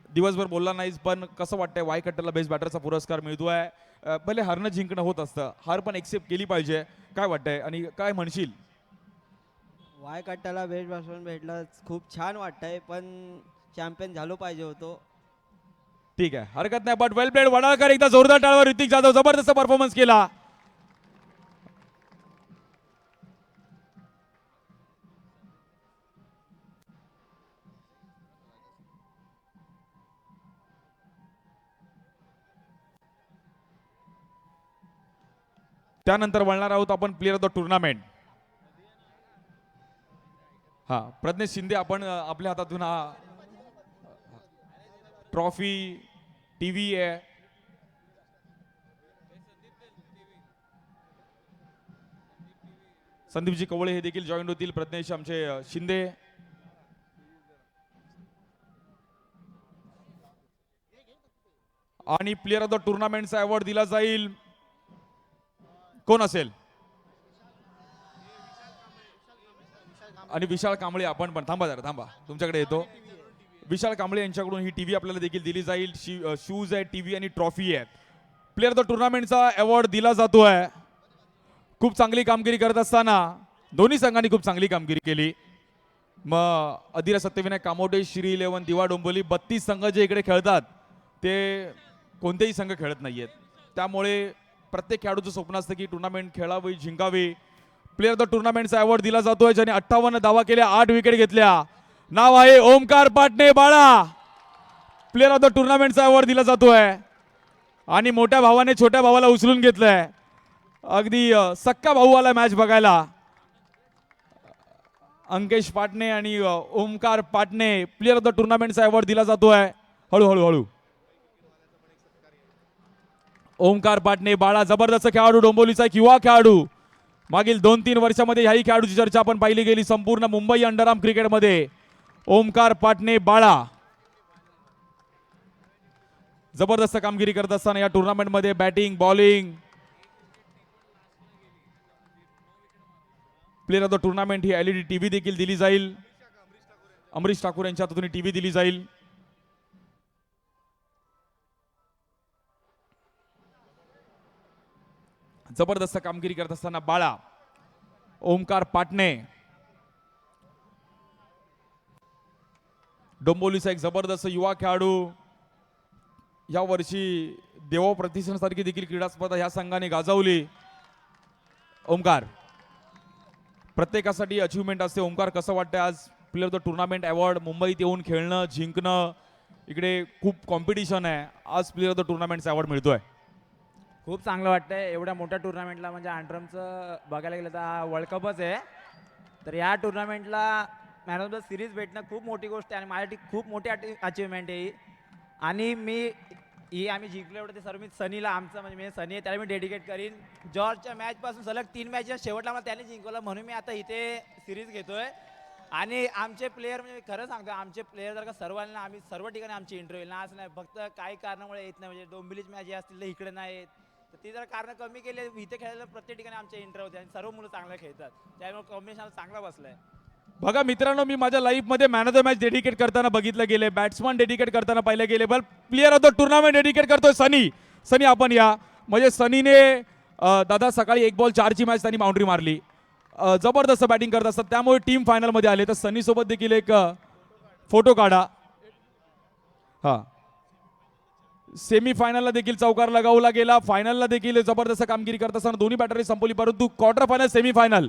दिवसभर बोलला नाहीस, पण कसं वाटतंय वायकट्ट्याला बेस्ट बॅटरचा पुरस्कार मिळतोय? भले हरणं जिंकणं होत असतं, हार पण एक्सेप्ट केली पाहिजे. काय वाटतंय आणि काय म्हणशील? वायकट्ट्याला बेस्ट बॅट्समन भेटला, खूप छान वाटतंय, पण चॅम्पियन झालो पाहिजे होतो. ठीक आहे, हरकत नाही, बट वेल प्लेड वडाळकर. एकदा जोरदार टाळवर. ऋतिक जाधव जबरदस्त परफॉर्मन्स केला. त्यानंतर वळणार आहोत आपण प्लेअर ऑफ द टुर्नामेंट. हा, प्रज्ञेश शिंदे, आपण आपल्या हातातून हा ट्रॉफी, टीव्ही आहे. संदीपजी कवळे हे देखील जॉईन होतील. प्रज्ञेश आमचे शिंदे. आणि प्लेअर ऑफ द टुर्नामेंटचा अवॉर्ड दिला जाईल. कोण असेल? आणि विशाल कांबळे. आपण पण थांबा जरा, थांबा, तुमच्याकडे येतो. विशाल कांबळे यांच्याकडून ही टीव्ही आपल्याला देखील दिली जाईल. शूज आहे, टीव्ही आणि ट्रॉफी आहे. प्लेअर ऑफ द टुर्नामेंटचा अवॉर्ड दिला जातोय. खूप चांगली कामगिरी करत असताना दोन्ही संघांनी खूप चांगली कामगिरी केली. मग अधीरा सत्यविनायक कामोटे, श्री 11 दिवा डोंबिवली, 32 संघ जे इकडे खेळतात ते कोणतेही संघ खेळत नाहीयेत. त्यामुळे प्रत्येक खेळाडूचं स्वप्न असतं की टुर्नामेंट खेळावी, जिंकावी. प्लेअर ऑफ द टुर्नामेंटचा अवॉर्ड दिला जातोय ज्याने 58 धावा केल्या, 8 विकेट घेतल्या. नाव आहे ओमकार पाटणे बाळा. प्लेअर ऑफ द टुर्नामेंटचा अवॉर्ड दिला जातोय आणि मोठ्या भावाने छोट्या भावाला उचलून घेतलंय. अगदी सक्का भाऊ आला मॅच बघायला. अंकेश पाटणे आणि Omkar Patne player of the टुर्नामेंटचा अवॉर्ड दिला जातोय. हळूहळू हळू ओमकार पाटणे बाळा जबरदस्त खेळाडू, डोंबिवलीचा एक युवा खेळाडू. मागील 2-3 वर्षामध्ये ह्याही खेळाडूची चर्चा आपण पाहिली गेली संपूर्ण मुंबई अंडरआर्म क्रिकेटमध्ये. ओमकार पाटणे बाळा जबरदस्त कामगिरी करत असताना या टुर्नामेंटमध्ये batting bowling player of the tournament ही LED टीव्ही देखील दिली जाईल. अमरीश ठाकूर यांच्या हातून टीव्ही दिली जाईल. जबरदस्त कामगिरी करत असताना बाळा ओमकार पाटणे डोंबिवलीचा एक जबरदस्त युवा खेळाडू. या वर्षी देवा प्रतिष्ठानसारखी देखील क्रीडा स्पर्धा ह्या संघाने गाजवली. ओमकार प्रत्येकासाठी अचिव्हमेंट असते. ओमकार कसं वाटतं आज player of the tournament award मुंबईत येऊन खेळणं जिंकणं, इकडे खूप कॉम्पिटिशन आहे, आज प्लेअर ऑफ द टुर्नामेंटचा अवॉर्ड मिळतोय. खूप चांगलं वाटतंय एवढ्या मोठ्या टुर्नामेंटला. म्हणजे अंडरमचं बघायला गेलं तर हा वर्ल्ड कपच आहे, तर या टुर्नामेंटला मॅन ऑफ द सिरीज भेटणं खूप मोठी गोष्ट आहे आणि माझ्यासाठी खूप मोठी अचिव्हमेंट आहे ही. आणि ही आम्ही जिंकलो एवढं ते सर्व मी सनीला, आमचं म्हणजे मी सनी आहे त्याला मी डेडिकेट करीन. जॉर्जच्या मॅचपासून सलग 3 मॅचेस शेवटला मला त्याने जिंकवलं म्हणून मी आता इथे सिरीज घेतोय. आणि आमचे प्लेयर म्हणजे मी खरं सांगतो आमचे प्लेयर जर का सर्वांना आम्ही सर्व ठिकाणी आमची इंटरव्ह्यू ना असं नाही फक्त काही कारणामुळे येत नाही. म्हणजे डोंबिवलीच मॅच असतील तर इकडे नाही येत, तर ती जर कारणं कमी केली इथे खेळायला प्रत्येक ठिकाणी आमचे इंटरव्ह्यू होते आणि सर्व मुलं चांगलं खेळतात त्यामुळे कॉम्बिनेशन चांगला बसलाय. बघा मित्रांनो, मी माझ्या लाईफमध्ये man of the match dedicate करताना बघितलं गेले, बॅट्समन डेडिकेट करताना पाहिलं गेले, पण player of the tournament dedicate करतोय सनी. सनी आपण या. म्हणजे सनीने दादा सकाळी 1 बॉल 4ची मॅच त्यांनी बाउंड्री मारली. जबरदस्त बॅटिंग करत असतात त्यामुळे टीम फायनलमध्ये आले. तर सनी सोबत देखील एक फोटो काढा. हा सेमी फायनलला देखील चौकार लगावला गेला, फायनलला देखील जबरदस्त कामगिरी करत असताना दोन्ही बॅटरी संपवली, परंतु क्वार्टर फायनल सेमी फायनल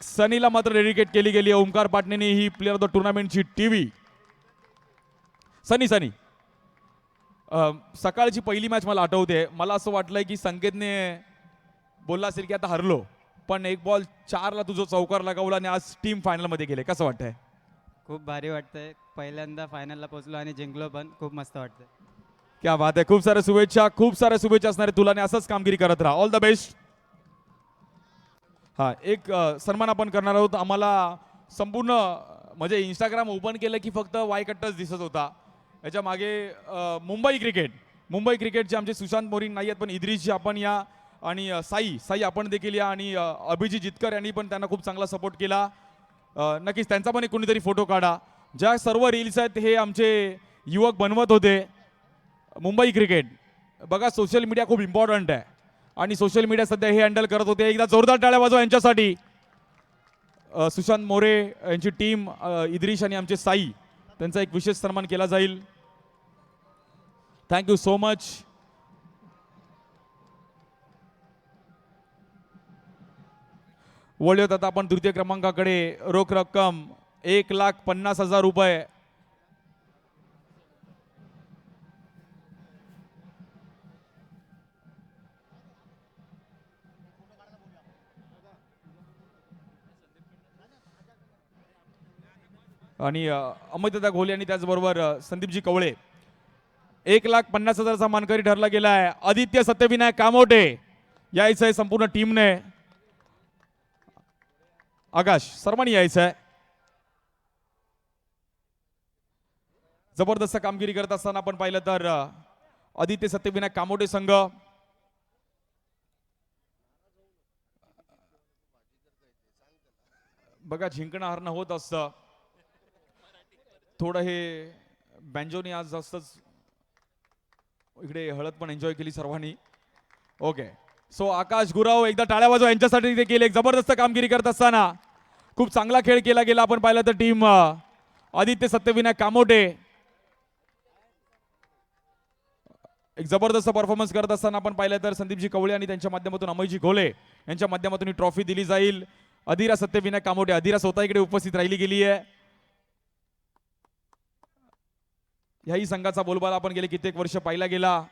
सनीला मात्र डेडिकेट केली गेली. ओमकार पाटणेने ही प्लेअर ऑफ द टुर्नामेंटची टीव्ही. सनी सकाळची पहिली मॅच मला आठवते, मला असं वाटलंय की संकेतने बोलला असेल की आता हरलो, पण 1 बॉल 4ला तुझं चौकार लगावला आणि आज टीम फायनलमध्ये गेले. कसं वाटतंय? खूप भारी वाटतंय, पहिल्यांदा फायनलला पोहोचलो आणि जिंकलो पण खूप मस्त वाटतंय. क्या बात आहे. खूप साऱ्या शुभेच्छा, खूप साऱ्या शुभेच्छा असणार आहे तुला आणि असंच कामगिरी करत राहा. All the best. हा एक सन्मान आपण करणार आहोत. आम्हाला संपूर्ण म्हणजे इंस्टाग्राम ओपन केलं की फक्त वायकट्टच दिसत होता. याच्या मागे मुंबई क्रिकेटचे आमचे सुशांत मोरिंग नाही आहेत, पण इद्रिसजी आपण या आणि साई आपण देखील या आणि अभिजित जितकर यांनी पण त्यांना खूप चांगला सपोर्ट केला. नक्कीच त्यांचा पण एक कोणीतरी फोटो काढा. ज्या सर्व रील्स आहेत हे आमचे युवक बनवत होते. मुंबई क्रिकेट बघा, सोशल मीडिया खूप इम्पॉर्टंट आहे आणि सोशल मीडिया सध्या हे हँडल करत होते. एकदा जोरदार टाळ्या वाजवा यांच्यासाठी. सुशांत मोरे यांची टीम, इद्रिश आणि आमचे साई, त्यांचा एक विशेष सन्मान केला जाईल. Thank you so much. वळूयात आता आपण तृतीय क्रमांकाकडे. रोख रक्कम 1,50,000 रुपये. आणि अमितदादा घोले आणि त्याचबरोबर संदीपजी कवळे. 1,50,000चा मानकरी ठरला गेला आहे. आदित्य सत्यविनायक कामोटे यायचं आहे संपूर्ण टीमने. आकाश सर्वांनी यायचं आहे. जबरदस्त कामगिरी करत असताना आपण पाहिलं तर आदित्य सत्यविनायक कामोटे संघ बघा जिंकणं हारणं होत असतं. थोडं हे बँजोनी आज जास्तच इकडे हळद पण एन्जॉय केली सर्वांनी. ओके, सो आकाश गुराव एकदा टाळ्या वाजवा यांच्यासाठी देखील. एक जबरदस्त कामगिरी करत असताना खूप चांगला खेळ केला गेला. आपण पाहिलं तर टीम आदित्य सत्यविनायक कामोटे एक जबरदस्त परफॉर्मन्स करत असताना आपण पाहिलं तर संदीपजी कवळे आणि त्यांच्या माध्यमातून अमयजी घोले यांच्या माध्यमातून ही ट्रॉफी दिली जाईल. अधिरा सत्यविनायक कामोटे, अधिरा स्वतः इकडे उपस्थित राहिली गेली आहे. ह्याही संघाचा बोलबाला आपण गेले कित्येक वर्ष पाहिला गेला.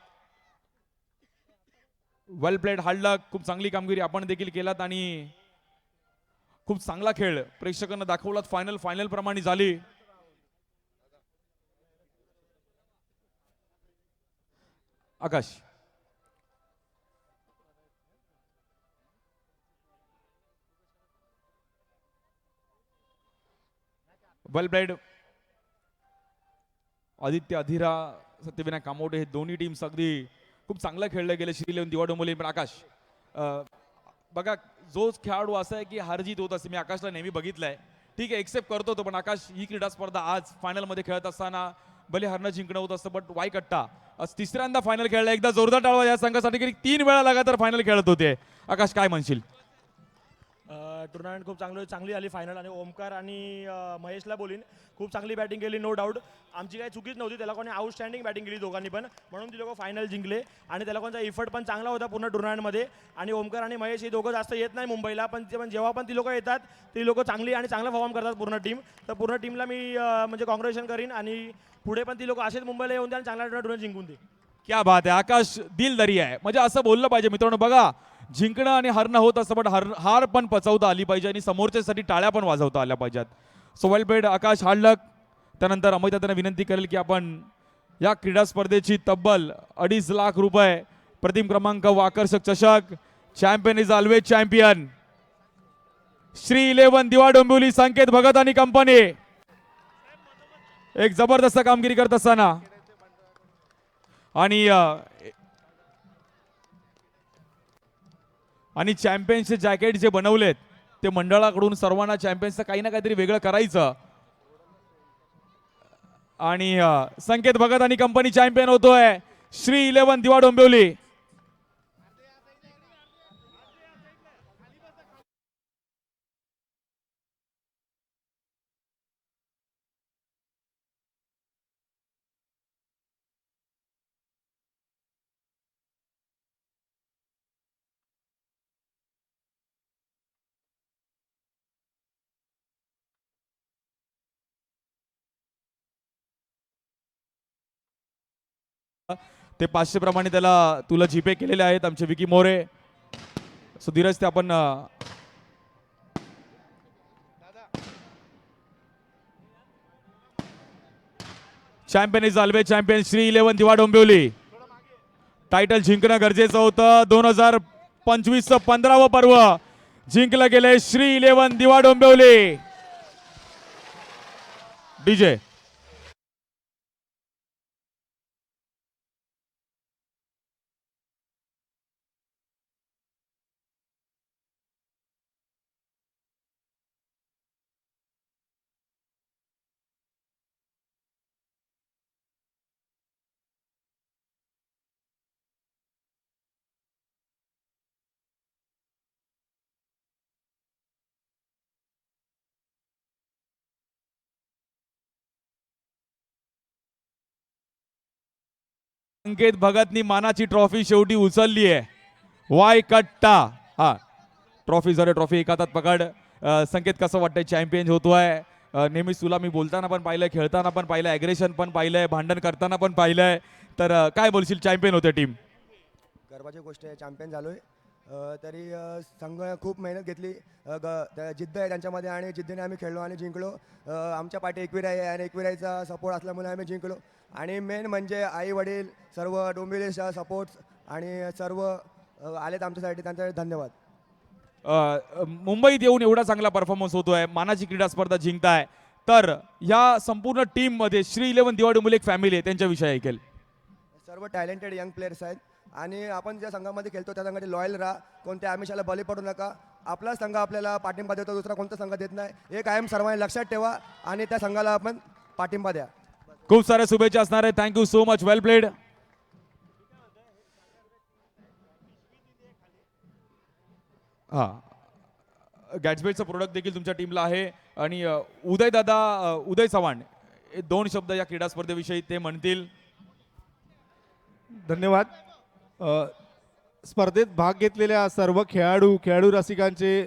वेल प्लेड, हार्ड लक. खूप चांगली कामगिरी आपण देखील केलात आणि खूप चांगला खेळ प्रेक्षकांना दाखवला. फायनल प्रमाणे झाली. आकाश वेल प्लेड. आदित्य अधिरा, सत्यविनायक कामोटे हे दोन्ही टीम्स अगदी खूप चांगलं खेळले गेले. श्रीलेवन दिवा डोंबिवली. पण आकाश बघा, जो खेळाडू असा आहे की हार जीत होत असते. मी आकाशला नेहमी बघितलंय, ठीक आहे, एक्सेप्ट करतो तो, पण आकाश ही क्रीडा स्पर्धा आज फायनलमध्ये खेळत असताना भले हरणं जिंकणं होत असतं, बट वाईकट्टा आज तिसऱ्यांदा फायनल खेळला. एकदा जोरदार टाळवा या संघासाठी की 3 वेळा लगातार फायनल खेळत होते. आकाश काय म्हणशील? टुर्नामेंट खूप चांगली झाली फायनल. आणि ओमकार आणि महेशला बोलीन, खूप चांगली बॅटिंग केली, नो डाऊट. आमची काही चुकीच नव्हती, त्या लोकांनी आउटस्टँडिंग बॅटिंग केली दोघांनी पण, म्हणून ती लोकं फायनल जिंकले. आणि त्या लोकांचा इफर्ट पण चांगला होता पूर्ण टुर्नामेंटमध्ये. आणि ओमकार आणि महेश हे दोघं जास्त येत नाही मुंबईला, पण जेव्हा पण ती लोकं येतात ती लोकं चांगली आणि चांगला परफॉर्म करतात पूर्ण टीम. तर पूर्ण टीमला मी म्हणजे कॉंग्रॅच्युलेशन करीन. आणि पुढे पण ती लोकं असेच मुंबईला येऊन द्या आणि चांगला टुर्नामेंट जिंकून दे. क्या बात आहे आकाश, दिलदरी आहे. म्हणजे असं बोललं पाहिजे मित्रांनो. बघा, जिंकणं आणि हरणं होत असतं, पण हार पण पचवता आली पाहिजे आणि समोरच्यासाठी टाळ्या पण वाजवता आल्या पाहिजेत. सो वेल प्लेड आकाश, हार्ड लक. त्यानंतर अमितातांना विनंती करेल की आपण या क्रीडा स्पर्धेची तब्बल 2.5 लाख रुपये, प्रतिम क्रमांक व आकर्षक चषक, champion is always champion, Shri 11 दिवा डोंबिवली, संकेत भगत आणि कंपनी एक जबरदस्त कामगिरी करत असताना. आणि चॅम्पियनचे जॅकेट जे बनवलेत ते मंडळाकडून सर्वांना चॅम्पियन्सचं काही ना काहीतरी वेगळं करायचं. आणि संकेत भगत आणि कंपनी चॅम्पियन होतोय, श्री 11 दिवा डोंबिवली. ते 500 प्रमाणे त्याला तुला जीपे केलेले आहेत आमचे विकी मोरे. सो धीरज, ते आपण champion is always champion, Shri 11 दिवा डोंबिवली. टायटल जिंकणं गरजेचं होतं. 2025चं 15वं पर्व जिंकलं गेले श्री 11 दिवा डोंबिवली. डीजे संकेत भगतनी मानाची ट्रॉफी शेवटी उचलली आहे. वाय कट्टा, हा ट्रॉफी जरा ट्रॉफी एका हातात पकड. संकेत, कसं वाटतंय? चॅम्पियन होतोय. नेहमीच तुला मी बोलताना पण पाहिलंय, खेळताना पण पाहिलंय, ॲग्रेशन पण पाहिलंय, भांडण करताना पण पाहिलंय. तर काय बोलशील? चॅम्पियन होते टीम. गर्वाची गोष्ट आहे, चॅम्पियन झालोय. तरी संघ खूप मेहनत घेतली, जिद्द आहे त्यांच्यामध्ये आणि जिद्दीने आम्ही खेळलो आणि जिंकलो. आमच्या पाठी एकविराई आहे आणि एकविराईचा सपोर्ट असल्यामुळे आम्ही जिंकलो. आणि मेन म्हणजे आई वडील सर्व डोंबिवलीचा सपोर्ट आणि सर्व आलेत आमच्यासाठी, त्यांच्यासाठी धन्यवाद. मुंबईत येऊन एवढा चांगला परफॉर्मन्स होतोय, मानाची क्रीडा स्पर्धा जिंकताय, तर या संपूर्ण टीम मध्ये श्री 11 दिवा डोंबिवली एक फॅमिली आहे, त्यांच्याविषयी ऐकेल. सर्व टॅलेंटेड यंग प्लेयर्स आहेत आणि आपण ज्या संघामध्ये खेळतो त्या संघामध्ये लॉयल राहा, कोणत्या आमिषाला बली पडू नका. आपला संघ आपल्याला पाठिंबा देतो, दुसरा कोणता संघ देत नाही, हे कायम सर्वांनी लक्षात ठेवा आणि त्या संघाला आपण पाठिंबा द्या. खूप साऱ्या शुभेच्छा असणार आहे. थँक्यू सो मच, वेल प्लेड. हा, गॅट्सबेटचं प्रोडक्ट देखील तुमच्या टीमला आहे. आणि उदय चव्हाण हे 2 शब्द या क्रीडा स्पर्धेविषयी ते म्हणतील. धन्यवाद. स्पर्धेत भाग घेतलेल्या सर्व खेळाडू रसिकांचे,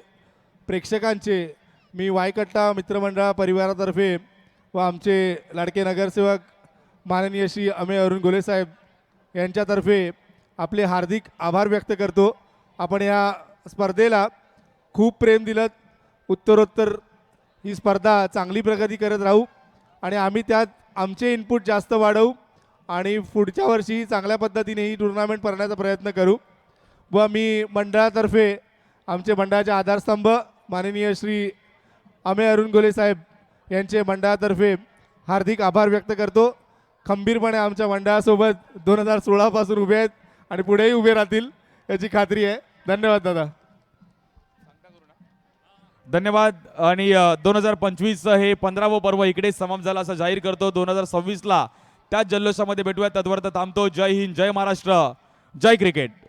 प्रेक्षकांचे मी वायकट्टा मित्रमंडळ परिवारातर्फे व आमचे लाडके नगरसेवक माननीय श्री अमेय अरुण गोले साहेब यांच्यातर्फे आपले हार्दिक आभार व्यक्त करतो. आपण या स्पर्धेला खूप प्रेम दिलं उत्तरोत्तर ही स्पर्धा चांगली प्रगती करत राहू आणि आम्ही त्यात आमचे इनपुट जास्त वाढवू आणि पुढच्या वर्षी चांगल्या पद्धतीने ही टुर्नामेंट करण्याचा प्रयत्न करू. व मी मंडळातर्फे आमचे मंडळाचे आधारस्तंभ माननीय श्री अमेय अरुण गोले साहेब यांचे मंडळातर्फे हार्दिक आभार व्यक्त करतो. खंबीरपणे आमच्या मंडळासोबत 2016 पासून उभे आहेत आणि पुढेही उभे राहतील याची खात्री आहे. धन्यवाद दादा. धन्यवाद. आणि 2025 हे 15वं पर्व इकडेच समाप्त झालं असं जाहीर करतो. 2026ला त्याच जल्लोषामध्ये भेटूया. तत्पर्यंत थांबतो. जय हिंद, जय महाराष्ट्र, जय क्रिकेट.